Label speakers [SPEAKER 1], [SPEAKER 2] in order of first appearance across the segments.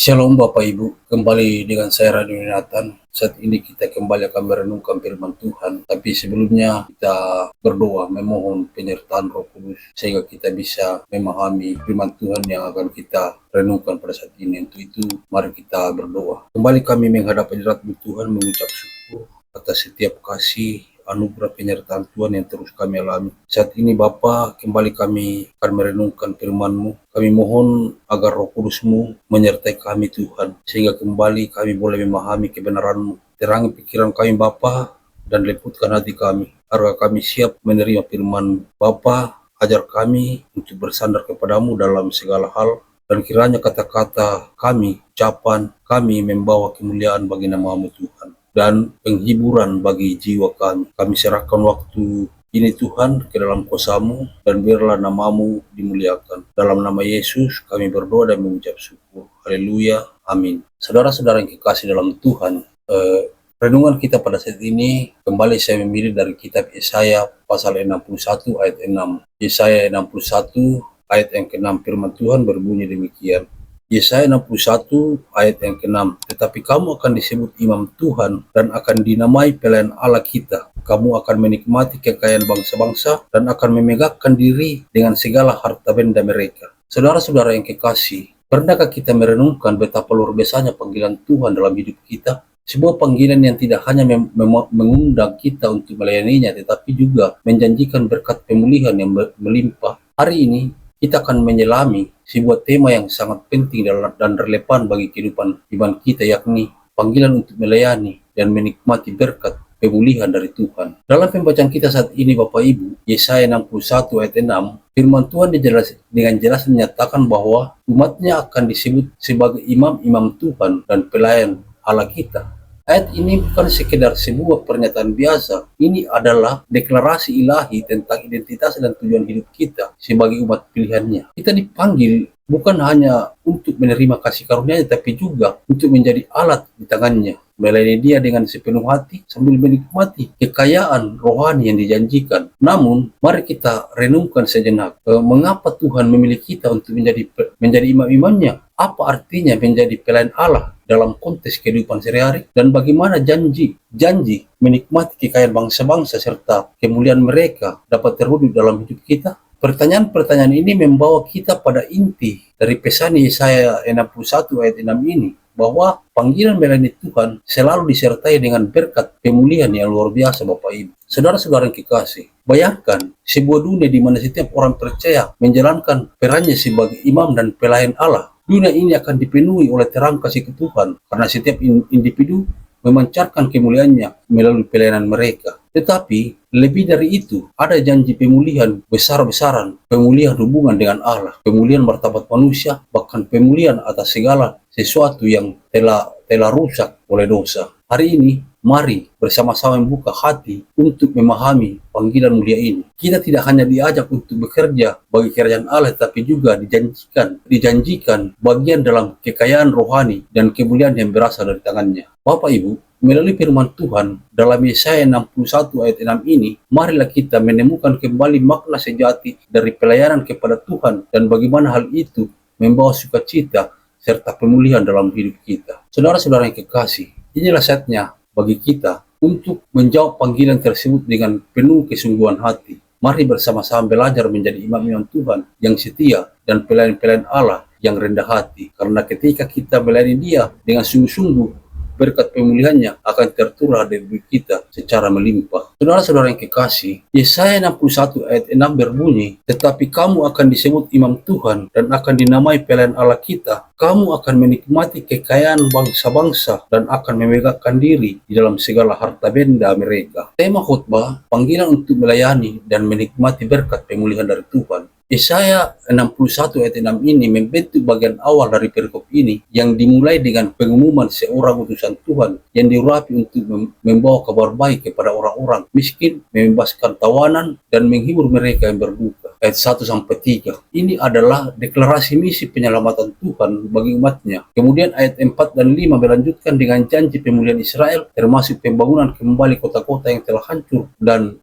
[SPEAKER 1] Shalom Bapak Ibu, kembali dengan saya Radio Nathan. Saat ini kita kembali akan merenungkan firman Tuhan. Tapi sebelumnya kita berdoa memohon penyertaan Roh Kudus sehingga kita bisa memahami firman Tuhan yang akan kita renungkan pada saat ini. Untuk itu mari kita berdoa. Kembali kami menghadap hadirat-Mu Tuhan, mengucap syukur atas setiap kasih anugerah penyertaan Tuhan yang terus kami alami. Saat ini Bapa, kembali kami akan merenungkan firman-Mu. Kami mohon agar Roh Kudus-Mu menyertai kami Tuhan, sehingga kembali kami boleh memahami kebenaran-Mu. Terangi pikiran kami Bapa, dan lembutkan hati kami, agar kami siap menerima firman-Mu. Bapa, ajar kami untuk bersandar kepadamu dalam segala hal, dan kiranya kata-kata kami, ucapan kami membawa kemuliaan bagi nama-Mu Tuhan, dan penghiburan bagi jiwa kami. Kami serahkan waktu ini Tuhan ke dalam kuasa-Mu, dan biarlah nama-Mu dimuliakan. Dalam nama Yesus kami berdoa dan mengucap syukur. Haleluya, amin. Saudara-saudara yang kekasih dalam Tuhan, renungan kita pada saat ini kembali saya memilih dari kitab Yesaya pasal 61 ayat 6. Yesaya 61 ayat yang ke-6, firman Tuhan berbunyi demikian. Yesaya 61 ayat yang ke-6, tetapi kamu akan disebut imam Tuhan dan akan dinamai pelayan Allah kita. Kamu akan menikmati kekayaan bangsa-bangsa dan akan memegahkan diri dengan segala harta benda mereka. Saudara-saudara yang kekasih, pernahkah kita merenungkan betapa luar biasanya panggilan Tuhan dalam hidup kita? Sebuah panggilan yang tidak hanya mengundang kita untuk melayaninya, tetapi juga menjanjikan berkat pemulihan yang melimpah. Hari ini kita akan menyelami sebuah tema yang sangat penting dan relevan bagi kehidupan iman kita, yakni panggilan untuk melayani dan menikmati berkat pemulihan dari Tuhan. Dalam pembacaan kita saat ini Bapak Ibu, Yesaya 61 ayat 6, firman Tuhan dengan jelas menyatakan bahwa umatnya akan disebut sebagai imam-imam Tuhan dan pelayan Allah kita. Ayat ini bukan sekedar sebuah pernyataan biasa. Ini adalah deklarasi ilahi tentang identitas dan tujuan hidup kita sebagai umat pilihannya. Kita dipanggil bukan hanya untuk menerima kasih karunia-Nya, tapi juga untuk menjadi alat di tangannya, melayani Dia dengan sepenuh hati sambil menikmati kekayaan rohani yang dijanjikan. Namun, mari kita renungkan sejenak, mengapa Tuhan memilih kita untuk menjadi imam-imamnya? Apa artinya menjadi pelayan Allah dalam konteks kehidupan sehari-hari, dan bagaimana janji menikmati kekayaan bangsa-bangsa serta kemuliaan mereka dapat terwujud dalam hidup kita? Pertanyaan-pertanyaan ini membawa kita pada inti dari pesan Yesaya 61 ayat 6 ini, bahwa panggilan melayani Tuhan selalu disertai dengan berkat pemulihan yang luar biasa Bapak Ibu. Saudara-saudara yang kekasih, bayangkan sebuah dunia di mana setiap orang percaya menjalankan perannya sebagai imam dan pelayan Allah. Dunia ini akan dipenuhi oleh terang kasih Tuhan, karena setiap individu memancarkan kemuliaannya melalui pelayanan mereka. Tetapi lebih dari itu, ada janji pemulihan besar-besaran, pemulihan hubungan dengan Allah, pemulihan martabat manusia, bahkan pemulihan atas segala sesuatu yang telah rusak oleh dosa. Hari ini, mari bersama-sama membuka hati untuk memahami panggilan mulia ini. Kita tidak hanya diajak untuk bekerja bagi kerajaan Allah, tapi juga dijanjikan bagian dalam kekayaan rohani dan kemuliaan yang berasal dari tangannya. Bapak Ibu, melalui firman Tuhan dalam Yesaya 61 ayat 6 ini, marilah kita menemukan kembali makna sejati dari pelayanan kepada Tuhan dan bagaimana hal itu membawa sukacita serta pemulihan dalam hidup kita. Saudara-saudara yang kekasih, inilah saatnya bagi kita untuk menjawab panggilan tersebut dengan penuh kesungguhan hati. Mari bersama-sama belajar menjadi imam-imam Tuhan yang setia dan pelayan-pelayan Allah yang rendah hati. Karena ketika kita melayani Dia dengan sungguh-sungguh, berkat pemulihannya akan tercurah dari diri kita secara melimpah. Saudara-saudara yang kekasih, Yesaya 61 ayat 6 berbunyi, tetapi kamu akan disebut imam Tuhan dan akan dinamai pelayan Allah kita. Kamu akan menikmati kekayaan bangsa-bangsa dan akan memegahkan diri di dalam segala harta benda mereka. Tema khutbah, panggilan untuk melayani dan menikmati berkat pemulihan dari Tuhan. Yesaya 61 ayat 6 ini membentuk bagian awal dari perikop ini yang dimulai dengan pengumuman seorang utusan Tuhan yang diurapi untuk membawa kabar baik kepada orang-orang miskin, membebaskan tawanan, dan menghibur mereka yang berduka. Ayat 1-3. Ini adalah deklarasi misi penyelamatan Tuhan bagi umatnya. Kemudian ayat 4 dan 5 melanjutkan dengan janji pemulihan Israel, termasuk pembangunan kembali kota-kota yang telah hancur dan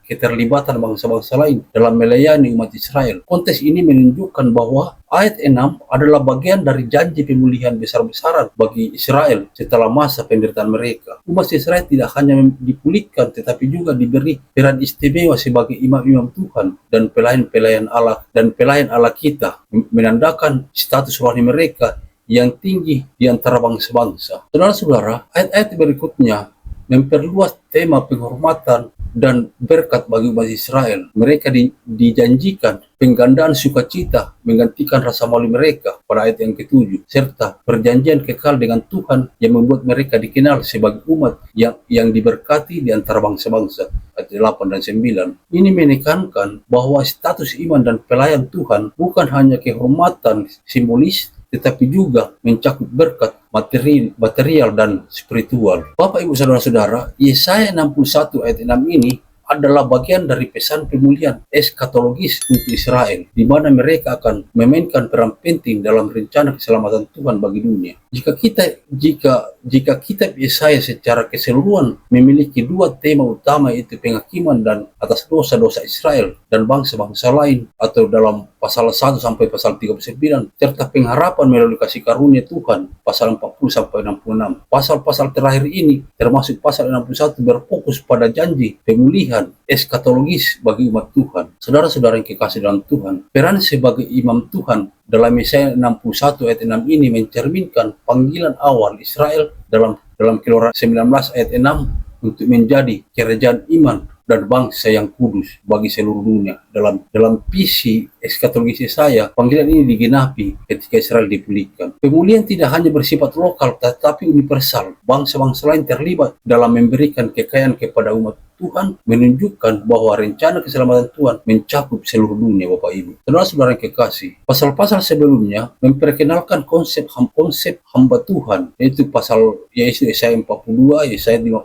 [SPEAKER 1] keterlibatan bangsa-bangsa lain dalam melayani umat Israel. Konteks ini menunjukkan bahwa ayat 6 adalah bagian dari janji pemulihan besar-besaran bagi Israel setelah masa penderitaan mereka. Umat Israel tidak hanya dipulihkan tetapi juga diberi peran istimewa sebagai imam-imam Tuhan dan pelayan-pelayan Allah kita, menandakan status rohani mereka yang tinggi di antara bangsa-bangsa. Saudara-saudara, ayat-ayat berikutnya memperluas tema penghormatan dan berkat bagi umat Israel. Mereka dijanjikan penggandaan sukacita menggantikan rasa malu mereka pada ayat yang ke-7, serta perjanjian kekal dengan Tuhan yang membuat mereka dikenal sebagai umat yang diberkati di antara bangsa-bangsa. Ayat 8 dan 9. Ini menekankan bahwa status iman dan pelayan Tuhan bukan hanya kehormatan simbolis, tetapi juga mencakup berkat material dan spiritual. Bapak, Ibu, Saudara-saudara, Yesaya 61 ayat 6 ini adalah bagian dari pesan pemulihan eskatologis untuk Israel, di mana mereka akan memainkan peran penting dalam rencana keselamatan Tuhan bagi dunia. Jika kitab Yesaya secara keseluruhan memiliki dua tema utama, yaitu penghakiman dan atas dosa-dosa Israel dan bangsa-bangsa lain, atau dalam pasal 1 sampai pasal 39, serta pengharapan melalui kasih karunia Tuhan, pasal 40 sampai 66. Pasal-pasal terakhir ini, termasuk pasal 61, berfokus pada janji pemulihan eskatologis bagi umat Tuhan. Saudara-saudara yang kekasih dalam Tuhan, peran sebagai imam Tuhan dalam Yesaya 61 ayat 6 ini mencerminkan panggilan awal Israel dalam Keluaran 19 ayat 6 untuk menjadi kerajaan iman dan bangsa yang kudus bagi seluruh dunia. Dalam visi eskatologis Yesaya, panggilan ini digenapi ketika Israel dipulihkan. Pemulihan tidak hanya bersifat lokal tetapi universal. Bangsa-bangsa lain terlibat dalam memberikan kekayaan kepada umat Tuhan, menunjukkan bahwa rencana keselamatan Tuhan mencakup seluruh dunia, Bapak Ibu. Saudara-saudara yang kekasih, pasal-pasal sebelumnya memperkenalkan konsep hamba Tuhan, yaitu Yesaya 42, Yesaya 5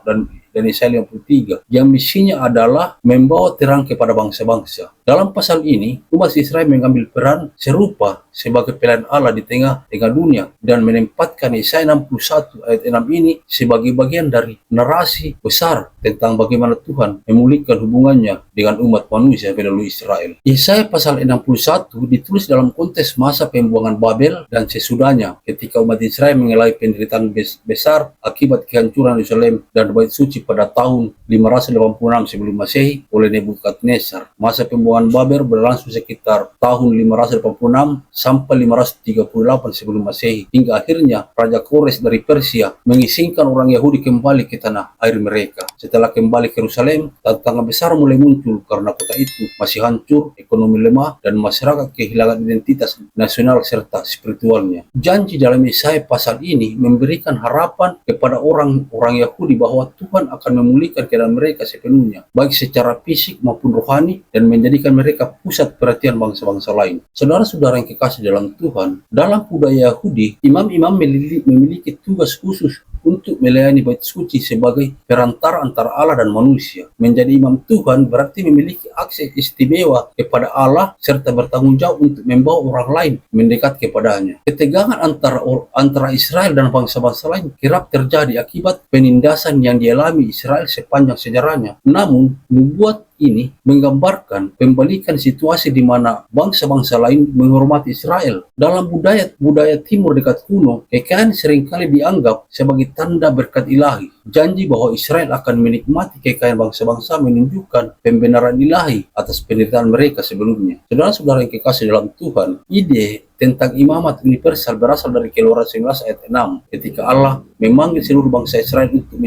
[SPEAKER 1] dan Yesaya 53, yang misinya adalah membawa terang kepada bangsa-bangsa. Dalam pasal ini, umat Israel mengambil peran serupa sebagai pelayan Allah di tengah dunia dan menempatkan Yesaya 61 ayat 6 ini sebagai bagian dari narasi besar tentang bagaimana Tuhan memulihkan hubungannya dengan umat manusia melalui Israel. Yesaya pasal 61 ditulis dalam konteks masa pembuangan Babel dan sesudahnya, ketika umat Israel mengalami penderitaan besar akibat kehancuran Yerusalem dan Bait Suci pada tahun 586 sebelum Masehi oleh Nebukadnezar. Masa pembuangan Babel berlangsung sekitar tahun 586 sampai 538 sebelum Masehi, hingga akhirnya Raja Kores dari Persia mengizinkan orang Yahudi kembali ke tanah air mereka. Setelah kembali ke Yerusalem, tantangan besar mulai muncul karena kota itu masih hancur, ekonomi lemah, dan masyarakat kehilangan identitas nasional serta spiritualnya. Janji dalam Yesaya pasal ini memberikan harapan kepada orang-orang Yahudi bahwa Tuhan akan memulihkan keadaan mereka sepenuhnya, baik secara fisik maupun rohani, dan menjadikan mereka pusat perhatian bangsa-bangsa lain. Saudara-saudara yang kekasih dalam Tuhan, dalam budaya Yahudi, imam-imam memiliki tugas khusus untuk melayani Bait Suci sebagai perantara antara Allah dan manusia. Menjadi imam Tuhan berarti memiliki akses istimewa kepada Allah serta bertanggung jawab untuk membawa orang lain mendekat kepadanya. Ketegangan antara Israel dan bangsa-bangsa lain kerap terjadi akibat penindasan yang dialami Israel sepanjang sejarahnya. Namun, nubuat ini menggambarkan pembalikan situasi di mana bangsa-bangsa lain menghormati Israel. Dalam budaya timur dekat kuno, kekayaan seringkali dianggap sebagai tanda berkat ilahi. Janji bahwa Israel akan menikmati kekayaan bangsa-bangsa menunjukkan pembenaran ilahi atas penderitaan mereka sebelumnya. Saudara-saudara yang kekasih dalam Tuhan, ide tentang imamat universal berasal dari Keluaran 19 ayat 6, ketika Allah memanggil seluruh bangsa Israel untuk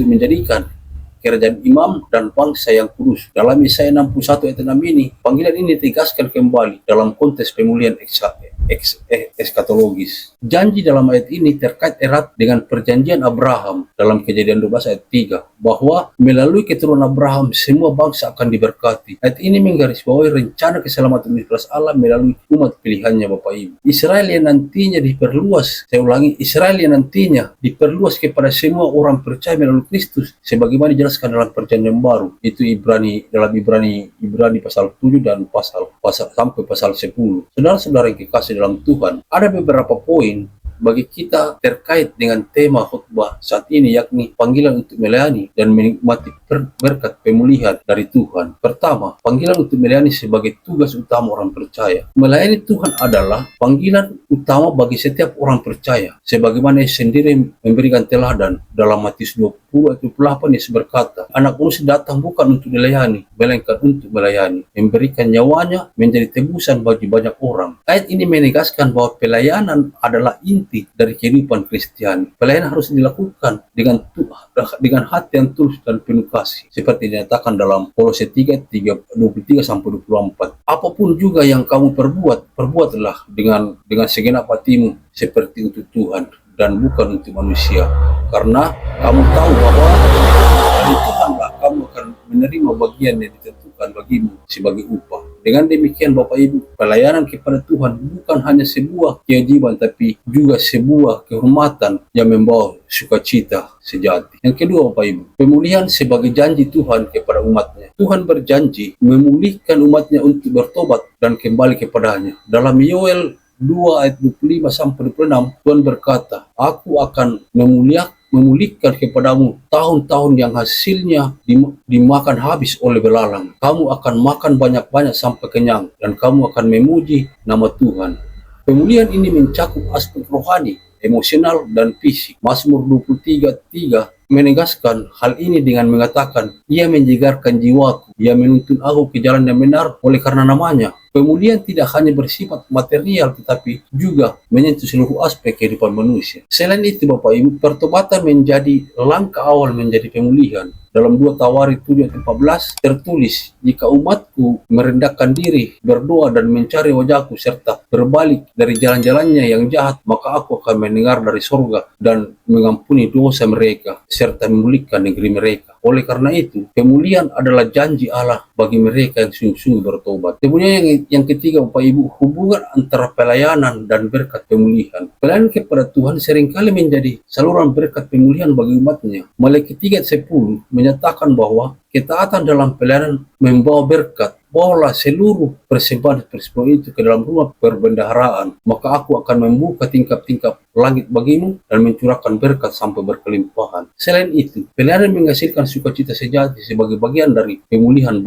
[SPEAKER 1] menjadikan kerajaan imam dan bangsa yang kudus. Dalam Yesaya 61 ayat 6 ini, panggilan ini ditegaskan kembali dalam konteks pemulihan eskatologis. Janji dalam ayat ini terkait erat dengan perjanjian Abraham dalam Kejadian 12 ayat 3, bahwa melalui keturunan Abraham semua bangsa akan diberkati. Ayat ini menggarisbawahi rencana keselamatan universal Allah melalui umat pilihannya, Bapak Ibu. Israel yang nantinya diperluas kepada semua orang percaya melalui Kristus, sebagaimana dijelaskan dalam perjanjian baru. Itu dalam Ibrani pasal 7 dan pasal sampai pasal 10. Saudara-saudara yang kekasih dalam Tuhan, ada beberapa poin bagi kita terkait dengan tema khutbah saat ini, yakni panggilan untuk melayani dan menikmati berkat pemulihan dari Tuhan. Pertama, panggilan untuk melayani sebagai tugas utama orang percaya. Melayani Tuhan adalah panggilan utama bagi setiap orang percaya. Sebagaimana Yesus sendiri memberikan teladan dalam Matius 20 ayat 28, Yesus berkata, Anak Manusia datang bukan untuk dilayani, melainkan untuk melayani, memberikan nyawanya menjadi tebusan bagi banyak orang. Ayat ini menegaskan bahwa pelayanan adalah inti dari kehidupan Kristiani. Pelayanan harus dilakukan dengan hati yang tulus dan penuh kasih, seperti dinyatakan dalam Kolose 3:23-24. Apapun juga yang kamu perbuatlah dengan segenap hatimu seperti untuk Tuhan dan bukan untuk manusia, karena kamu tahu bahwa dari Tuhanlah kamu akan menerima bagian yang ditentukan bagimu sebagai upah. Dengan demikian Bapak Ibu, pelayanan kepada Tuhan bukan hanya sebuah kewajiban, tapi juga sebuah kehormatan yang membawa sukacita sejati. Yang kedua Bapak Ibu, pemulihan sebagai janji Tuhan kepada umatnya. Tuhan berjanji memulihkan umatnya untuk bertobat dan kembali kepadanya. Dalam Yoel 2 ayat 25-26, Tuhan berkata, Aku akan memulihkan kepadamu tahun-tahun yang hasilnya dimakan habis oleh belalang. Kamu akan makan banyak-banyak sampai kenyang, dan kamu akan memuji nama Tuhan. Pemulihan ini mencakup aspek rohani, emosional, dan fisik. Mazmur 23:3 menegaskan hal ini dengan mengatakan, Ia menyegarkan jiwaku, Ia menuntun aku ke jalan yang benar oleh karena namanya. Pemulihan tidak hanya bersifat material, tetapi juga menyentuh seluruh aspek kehidupan manusia. Selain itu Bapak Ibu, pertobatan menjadi langkah awal menjadi pemulihan. Dalam 2 Tawari 7:14 tertulis, Jika umatku merendahkan diri, berdoa dan mencari wajahku, serta berbalik dari jalan-jalannya yang jahat, maka aku akan mendengar dari sorga dan mengampuni dosa mereka, serta memulihkan negeri mereka. Oleh karena itu, pemulihan adalah janji Allah bagi mereka yang sungguh-sungguh bertobat. Kemudian yang ketiga Bapak Ibu, hubungan antara pelayanan dan berkat pemulihan. Pelayanan kepada Tuhan seringkali menjadi saluran berkat pemulihan bagi umatnya. Maleakhi 3:10 menyatakan bahwa ketaatan dalam pelayanan membawa berkat. Bawalah seluruh persembahan itu ke dalam rumah perbendaharaan, maka aku akan membuka tingkap-tingkap langit bagimu dan mencurahkan berkat sampai berkelimpahan. Selain itu, pelayanan menghasilkan sukacita sejati sebagai bagian dari pemulihan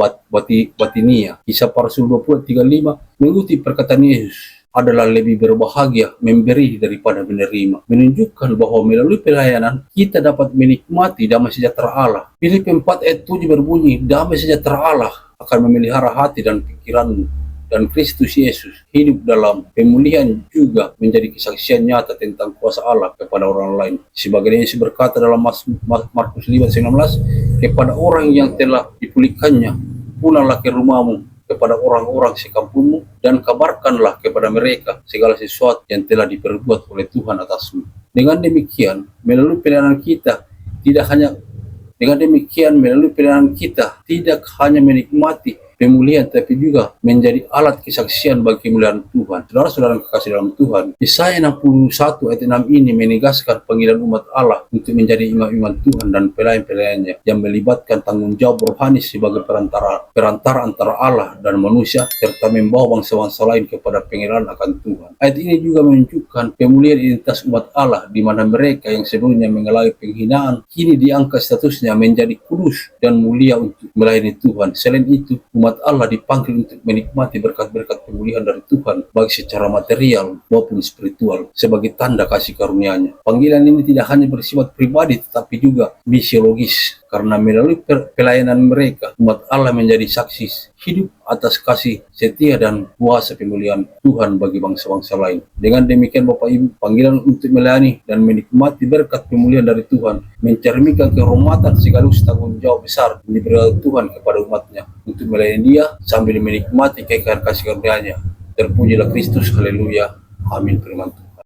[SPEAKER 1] batinia. Kisah Para Rasul 20:35 mengikuti perkataan Yesus adalah lebih berbahagia memberi daripada menerima, menunjukkan bahwa melalui pelayanan kita dapat menikmati damai sejahtera Allah. Filipi 4 ayat 7 berbunyi, Damai sejahtera Allah akan memelihara hati dan pikiranmu, dan Kristus Yesus hidup dalam pemulihan juga menjadi kesaksian nyata tentang kuasa Allah kepada orang lain. Sebagaimana Yesus berkata dalam Markus 5:19, kepada orang yang telah dipulihkannya, pulanglah ke rumahmu, kepada orang-orang sekampungmu, dan kabarkanlah kepada mereka segala sesuatu yang telah diperbuat oleh Tuhan atasmu. Dengan demikian, melalui pelayanan kita tidak hanya menikmati pemulihan, tapi juga menjadi alat kesaksian bagi kemuliaan Tuhan. Saudara-saudara yang kekasih dalam Tuhan, Yesaya 61 ayat 6 ini menegaskan panggilan umat Allah untuk menjadi imam-imam Tuhan dan pelayan-pelayannya, yang melibatkan tanggung jawab rohani sebagai perantara antara Allah dan manusia, serta membawa bangsa-bangsa lain kepada pengenalan akan Tuhan. Ayat ini juga menunjukkan pemulihan identitas umat Allah, di mana mereka yang sebelumnya mengalami penghinaan kini diangkat statusnya menjadi kudus dan mulia untuk melayani Tuhan. Selain itu, umat Allah dipanggil untuk menikmati berkat-berkat pemulihan dari Tuhan, baik secara material maupun spiritual, sebagai tanda kasih karunia-Nya. Panggilan ini tidak hanya bersifat pribadi, tetapi juga misiologis, karena melalui pelayanan mereka, umat Allah menjadi saksi hidup atas kasih setia dan kuasa pemulihan Tuhan bagi bangsa-bangsa lain. Dengan demikian Bapak Ibu, panggilan untuk melayani dan menikmati berkat pemulihan dari Tuhan mencerminkan kehormatan sekaligus tanggung jawab besar yang diberikan Tuhan kepada umatnya untuk melayani Dia sambil menikmati kekayaan kasih karunia-Nya. Terpujilah Kristus, haleluya, amin. Firman Tuhan.